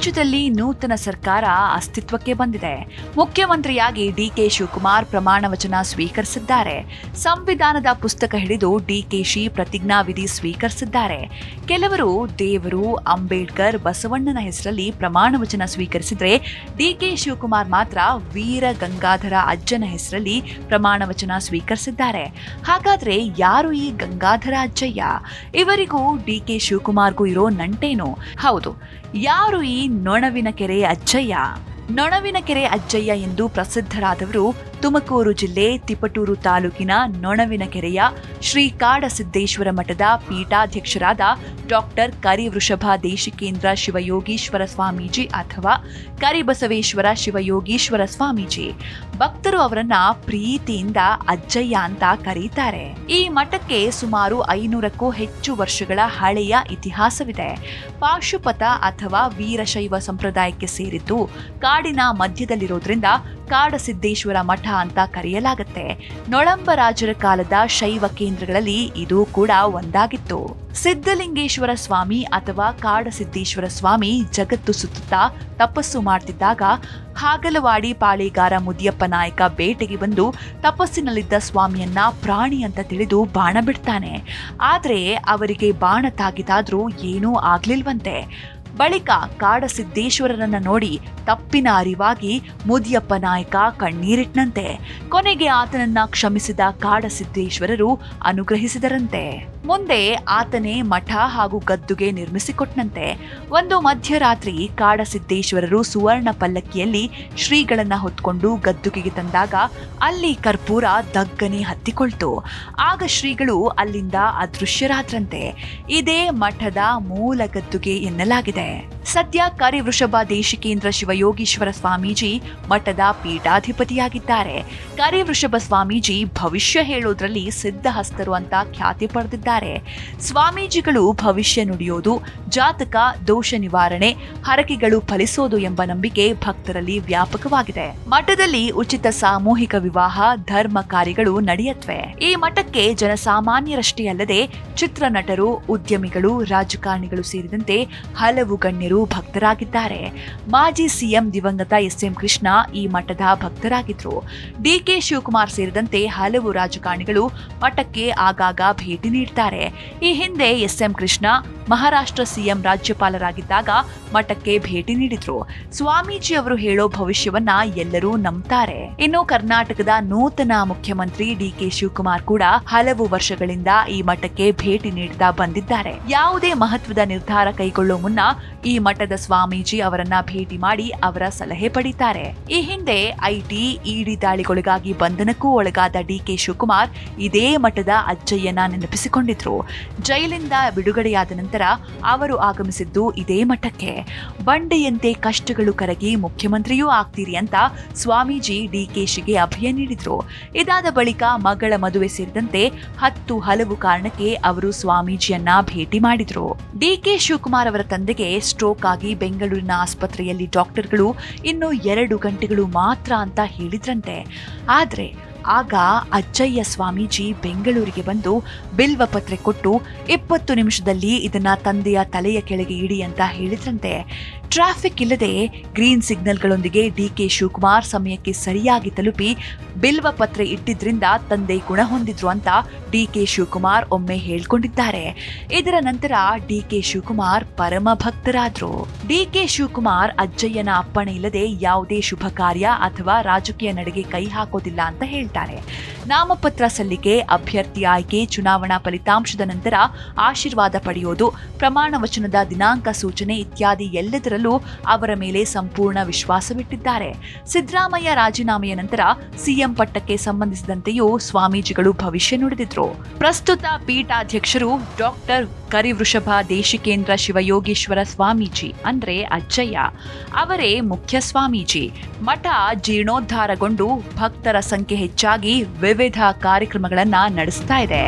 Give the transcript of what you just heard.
ರಾಜ್ಯದಲ್ಲಿ ನೂತನ ಸರ್ಕಾರ ಅಸ್ತಿತ್ವಕ್ಕೆ ಬಂದಿದೆ. ಮುಖ್ಯಮಂತ್ರಿಯಾಗಿ ಡಿಕೆ ಶಿವಕುಮಾರ್ ಪ್ರಮಾಣ ವಚನ ಸ್ವೀಕರಿಸಿದ್ದಾರೆ. ಸಂವಿಧಾನದ ಪುಸ್ತಕ ಹಿಡಿದು ಡಿಕೆಶಿ ಪ್ರತಿಜ್ಞಾವಿಧಿ ಸ್ವೀಕರಿಸಿದ್ದಾರೆ. ಕೆಲವರು ದೇವರು, ಅಂಬೇಡ್ಕರ್, ಬಸವಣ್ಣನ ಹೆಸರಲ್ಲಿ ಪ್ರಮಾಣ ವಚನ ಸ್ವೀಕರಿಸಿದ್ರೆ, ಡಿಕೆ ಶಿವಕುಮಾರ್ ಮಾತ್ರ ವೀರ ಗಂಗಾಧರ ಅಜ್ಜನ ಹೆಸರಲ್ಲಿ ಪ್ರಮಾಣ ವಚನ ಸ್ವೀಕರಿಸಿದ್ದಾರೆ. ಹಾಗಾದ್ರೆ ಯಾರು ಈ ಗಂಗಾಧರ ಅಜ್ಜಯ್ಯ? ಇವರಿಗೂ ಡಿಕೆ ಶಿವಕುಮಾರ್ಗೂ ಇರೋ ನಂಟೇನು? ಹೌದು, ಯಾರು ಈ ನೊಣವಿನಕೆರೆ ಅಜ್ಜಯ್ಯ? ನೊಣವಿನಕೆರೆ ಅಜ್ಜಯ್ಯ ಎಂದು ಪ್ರಸಿದ್ಧರಾದವರು ತುಮಕೂರು ಜಿಲ್ಲೆ ತಿಪಟೂರು ತಾಲೂಕಿನ ನೊಣವಿನಕೆರೆಯ ಶ್ರೀ ಕಾಡಸಿದ್ದೇಶ್ವರ ಮಠದ ಪೀಠಾಧ್ಯಕ್ಷರಾದ ಡಾಕ್ಟರ್ ಕರಿವೃಷಭ ದೇಶಿಕೇಂದ್ರ ಶಿವಯೋಗೀಶ್ವರ ಸ್ವಾಮೀಜಿ ಅಥವಾ ಕರಿಬಸವೇಶ್ವರ ಶಿವಯೋಗೀಶ್ವರ ಸ್ವಾಮೀಜಿ. ಭಕ್ತರು ಅವರನ್ನ ಪ್ರೀತಿಯಿಂದ ಅಜ್ಜಯ್ಯ ಅಂತ ಕರೀತಾರೆ. ಈ ಮಠಕ್ಕೆ ಸುಮಾರು 500ಕ್ಕೂ ಹೆಚ್ಚು ವರ್ಷಗಳ ಹಳೆಯ ಇತಿಹಾಸವಿದೆ. ಪಾಶುಪತ ಅಥವಾ ವೀರಶೈವ ಸಂಪ್ರದಾಯಕ್ಕೆ ಸೇರಿದ್ದು ಕಾಡಿನ ಮಧ್ಯದಲ್ಲಿರೋದ್ರಿಂದ ಕಾಡಸಿದ್ದೇಶ್ವರ ಮಠ ಅಂತ ಕರೆಯಲಾಗುತ್ತೆ. ನೊಳಂಬರಾಜರ ಕಾಲದ ಶೈವ ಕೇಂದ್ರಗಳಲ್ಲಿ ಇದು ಕೂಡ ಒಂದಾಗಿತ್ತು. ಸಿದ್ಧಲಿಂಗೇಶ್ವರ ಸ್ವಾಮಿ ಅಥವಾ ಕಾಡಸಿದ್ದೇಶ್ವರ ಸ್ವಾಮಿ ಜಗತ್ತು ಸುತ್ತುತ್ತಾ ತಪಸ್ಸು ಮಾಡ್ತಿದ್ದಾಗ ಹಾಗಲವಾಡಿ ಪಾಳೇಗಾರ ಮುದಿಯಪ್ಪ ನಾಯಕ ಬೇಟೆಗೆ ಬಂದು ತಪಸ್ಸಿನಲ್ಲಿದ್ದ ಸ್ವಾಮಿಯನ್ನ ಪ್ರಾಣಿ ಅಂತ ತಿಳಿದು ಬಾಣ ಬಿಡ್ತಾನೆ. ಆದ್ರೆ ಅವರಿಗೆ ಬಾಣ ತಾಗಿದಾದ್ರೂ ಏನೂ ಆಗ್ಲಿಲ್ವಂತೆ. ಬಳಿಕ ಕಾಡಸಿದ್ದೇಶ್ವರರನ್ನ ನೋಡಿ ತಪ್ಪಿನ ಅರಿವಾಗಿ ಮುದಿಯಪ್ಪ ನಾಯಕ ಕಣ್ಣೀರಿಟ್ನಂತೆ. ಕೊನೆಗೆ ಆತನನ್ನ ಕ್ಷಮಿಸಿದ ಕಾಡಸಿದ್ದೇಶ್ವರರು ಅನುಗ್ರಹಿಸಿದರಂತೆ. ಮುಂದೆ ಆತನೇ ಮಠ ಹಾಗೂ ಗದ್ದುಗೆ ನಿರ್ಮಿಸಿಕೊಟ್ನಂತೆ. ಒಂದು ಮಧ್ಯರಾತ್ರಿ ಕಾಡಸಿದ್ದೇಶ್ವರರು ಸುವರ್ಣ ಪಲ್ಲಕ್ಕಿಯಲ್ಲಿ ಶ್ರೀಗಳನ್ನ ಹೊತ್ಕೊಂಡು ಗದ್ದುಗೆಗೆ ತಂದಾಗ ಅಲ್ಲಿ ಕರ್ಪೂರ ದಗ್ಗನೆ ಹತ್ತಿಕೊಳ್ತು. ಆಗ ಶ್ರೀಗಳು ಅಲ್ಲಿಂದ ಅದೃಶ್ಯರಾದ್ರಂತೆ. ಇದೇ ಮಠದ ಮೂಲ ಗದ್ದುಗೆ ಎನ್ನಲಾಗಿದೆ. ಸದ್ಯ ಕರಿವೃಷಭ ದೇಶಿಕೇಂದ್ರ ಶಿವಯೋಗೀಶ್ವರ ಸ್ವಾಮೀಜಿ ಮಠದ ಪೀಠಾಧಿಪತಿಯಾಗಿದ್ದಾರೆ. ಕರಿವೃಷಭ ಸ್ವಾಮೀಜಿ ಭವಿಷ್ಯ ಹೇಳೋದ್ರಲ್ಲಿ ಸಿದ್ಧಹಸ್ತರು ಅಂತ ಖ್ಯಾತಿ ಪಡೆದಿದ್ದಾರೆ. ಸ್ವಾಮೀಜಿಗಳು ಭವಿಷ್ಯ ನುಡಿಯೋದು, ಜಾತಕ ದೋಷ ನಿವಾರಣೆ, ಹರಕೆಗಳು ಫಲಿಸೋದು ಎಂಬ ನಂಬಿಕೆ ಭಕ್ತರಲ್ಲಿ ವ್ಯಾಪಕವಾಗಿದೆ. ಮಠದಲ್ಲಿ ಉಚಿತ ಸಾಮೂಹಿಕ ವಿವಾಹ, ಧರ್ಮ ಕಾರ್ಯಗಳು ನಡೆಯತ್ವೆ. ಈ ಮಠಕ್ಕೆ ಜನಸಾಮಾನ್ಯರಷ್ಟೇ ಅಲ್ಲದೆ ಚಿತ್ರನಟರು, ಉದ್ಯಮಿಗಳು, ರಾಜಕಾರಣಿಗಳು ಸೇರಿದಂತೆ ಹಲವು ಗಣ್ಯರು ಭಕ್ತರಾಗಿದ್ದಾರೆ. ಮಾಜಿ ಸಿಎಂ ದಿವಂಗತ ಎಸ್.ಎಂ. ಕೃಷ್ಣ ಈ ಮಠದ ಭಕ್ತರಾಗಿದ್ರು. ಡಿಕೆ ಶಿವಕುಮಾರ್ ಸೇರಿದಂತೆ ಹಲವು ರಾಜಕಾರಣಿಗಳು ಮಠಕ್ಕೆ ಆಗಾಗ ಭೇಟಿ ನೀಡ್ತಾರೆ. ಈ ಹಿಂದೆ ಎಸ್.ಎಂ. ಕೃಷ್ಣ ಮಹಾರಾಷ್ಟ್ರ ಸಿಎಂ ರಾಜ್ಯಪಾಲರಾಗಿದ್ದಾಗ ಮಠಕ್ಕೆ ಭೇಟಿ ನೀಡಿದ್ರು. ಸ್ವಾಮೀಜಿ ಅವರು ಹೇಳೋ ಭವಿಷ್ಯವನ್ನ ಎಲ್ಲರೂ ನಂಬ್ತಾರೆ. ಇನ್ನು ಕರ್ನಾಟಕದ ನೂತನ ಮುಖ್ಯಮಂತ್ರಿ ಡಿಕೆ ಶಿವಕುಮಾರ್ ಕೂಡ ಹಲವು ವರ್ಷಗಳಿಂದ ಈ ಮಠಕ್ಕೆ ಭೇಟಿ ನೀಡುತ್ತಾ ಬಂದಿದ್ದಾರೆ. ಯಾವುದೇ ಮಹತ್ವದ ನಿರ್ಧಾರ ಕೈಗೊಳ್ಳೋ ಮುನ್ನ ಈ ಮಠದ ಸ್ವಾಮೀಜಿ ಅವರನ್ನ ಭೇಟಿ ಮಾಡಿ ಅವರ ಸಲಹೆ ಪಡಿತಾರೆ. ಈ ಹಿಂದೆ ಐಟಿ, ಇಡಿ ದಾಳಿಗೊಳಗಾಗಿ ಬಂಧನಕ್ಕೂ ಒಳಗಾದ ಡಿಕೆ ಶಿವಕುಮಾರ್ ಇದೇ ಮಠದ ಅಜ್ಜಯ್ಯನ ನೆನಪಿಸಿಕೊಂಡಿದ್ರು. ಜೈಲಿಂದ ಬಿಡುಗಡೆಯಾದ ನಂತರ ಅವರು ಆಗಮಿಸಿದ್ದು ಇದೇ ಮಠಕ್ಕೆ. ಬಂಡೆಯಂತೆ ಕಷ್ಟಗಳು ಕರಗಿ ಮುಖ್ಯಮಂತ್ರಿಯೂ ಆಗ್ತೀರಿ ಅಂತ ಸ್ವಾಮೀಜಿ ಡಿಕೆಶಿಗೆ ಅಭಯ ನೀಡಿದ್ರು. ಇದಾದ ಬಳಿಕ ಮಗಳ ಮದುವೆ ಸೇರಿದಂತೆ ಹಲವು ಕಾರಣಕ್ಕೆ ಅವರು ಸ್ವಾಮೀಜಿಯನ್ನ ಭೇಟಿ ಮಾಡಿದ್ರು. ಡಿಕೆ ಶಿವಕುಮಾರ್ ಅವರ ತಂದೆಗೆ ಸ್ಟ್ರೋಕ್ ಆಗಿ ಬೆಂಗಳೂರಿನ ಆಸ್ಪತ್ರೆಯಲ್ಲಿ ಡಾಕ್ಟರ್ಗಳು ಇನ್ನು 2 ಗಂಟೆಗಳು ಮಾತ್ರ ಅಂತ ಹೇಳಿದ್ರಂತೆ. ಆದ್ರೆ ಆಗ ಅಜ್ಜಯ್ಯ ಸ್ವಾಮೀಜಿ ಬೆಂಗಳೂರಿಗೆ ಬಂದು ಬಿಲ್ವ ಪತ್ರೆ ಕೊಟ್ಟು 20 ನಿಮಿಷದಲ್ಲಿ ಇದನ್ನ ತಂದೆಯ ತಲೆಯ ಕೆಳಗೆ ಇಡಿ ಅಂತ ಹೇಳಿದ್ರಂತೆ. ಟ್ರಾಫಿಕ್ ಇಲ್ಲದೆ ಗ್ರೀನ್ ಸಿಗ್ನಲ್ಗಳೊಂದಿಗೆ ಡಿಕೆ ಶಿವಕುಮಾರ್ ಸಮಯಕ್ಕೆ ಸರಿಯಾಗಿ ತಲುಪಿ ಬಿಲ್ವ ಪತ್ರೆ ಇಟ್ಟಿದ್ರಿಂದ ತಂದೆ ಗುಣ ಹೊಂದಿದ್ರು ಅಂತ ಡಿಕೆ ಶಿವಕುಮಾರ್ ಒಮ್ಮೆ ಹೇಳ್ಕೊಂಡಿದ್ದಾರೆ. ಇದರ ನಂತರ ಡಿಕೆ ಶಿವಕುಮಾರ್ ಪರಮ ಭಕ್ತರಾದ್ರು. ಡಿಕೆ ಶಿವಕುಮಾರ್ ಅಜ್ಜಯ್ಯನ ಅಪ್ಪಣೆ ಇಲ್ಲದೆ ಯಾವುದೇ ಶುಭ ಕಾರ್ಯ ಅಥವಾ ರಾಜಕೀಯ ನಡೆಗೆ ಕೈ ಹಾಕೋದಿಲ್ಲ ಅಂತ ಹೇಳ್ತಾರೆ. ನಾಮಪತ್ರ ಸಲ್ಲಿಕೆ, ಅಭ್ಯರ್ಥಿ ಆಯ್ಕೆ, ಚುನಾವಣಾ ಫಲಿತಾಂಶದ ನಂತರ ಆಶೀರ್ವಾದ ಪಡೆಯೋದು, ಪ್ರಮಾಣ ವಚನದ ದಿನಾಂಕ ಸೂಚನೆ ಇತ್ಯಾದಿ ಎಲ್ಲದರಲ್ಲೂ ಅವರ ಮೇಲೆ ಸಂಪೂರ್ಣ ವಿಶ್ವಾಸವಿಟ್ಟಿದ್ದಾರೆ. ಸಿದ್ದರಾಮಯ್ಯ ರಾಜೀನಾಮೆಯ ನಂತರ ಸಿಎಂ ಪಟ್ಟಕ್ಕೆ ಸಂಬಂಧಿಸಿದಂತೆಯೂ ಸ್ವಾಮೀಜಿಗಳು ಭವಿಷ್ಯ ನುಡಿದಿದ್ರು. ಪ್ರಸ್ತುತ ಪೀಠಾಧ್ಯಕ್ಷರು ಡಾಕ್ಟರ್ ಕರಿವೃಷಭ ದೇಶಿಕೇಂದ್ರ ಶಿವಯೋಗೀಶ್ವರ ಸ್ವಾಮೀಜಿ ಅಂದ್ರೆ ಅಜ್ಜಯ್ಯ ಅವರೇ ಮುಖ್ಯ ಸ್ವಾಮೀಜಿ. ಮಠ ಜೀರ್ಣೋದ್ಧಾರಗೊಂಡು ಭಕ್ತರ ಸಂಖ್ಯೆ ಹೆಚ್ಚಾಗಿ ವಿವಿಧ ಕಾರ್ಯಕ್ರಮಗಳನ್ನ ನಡೆಸ್ತಾ ಇದೆ.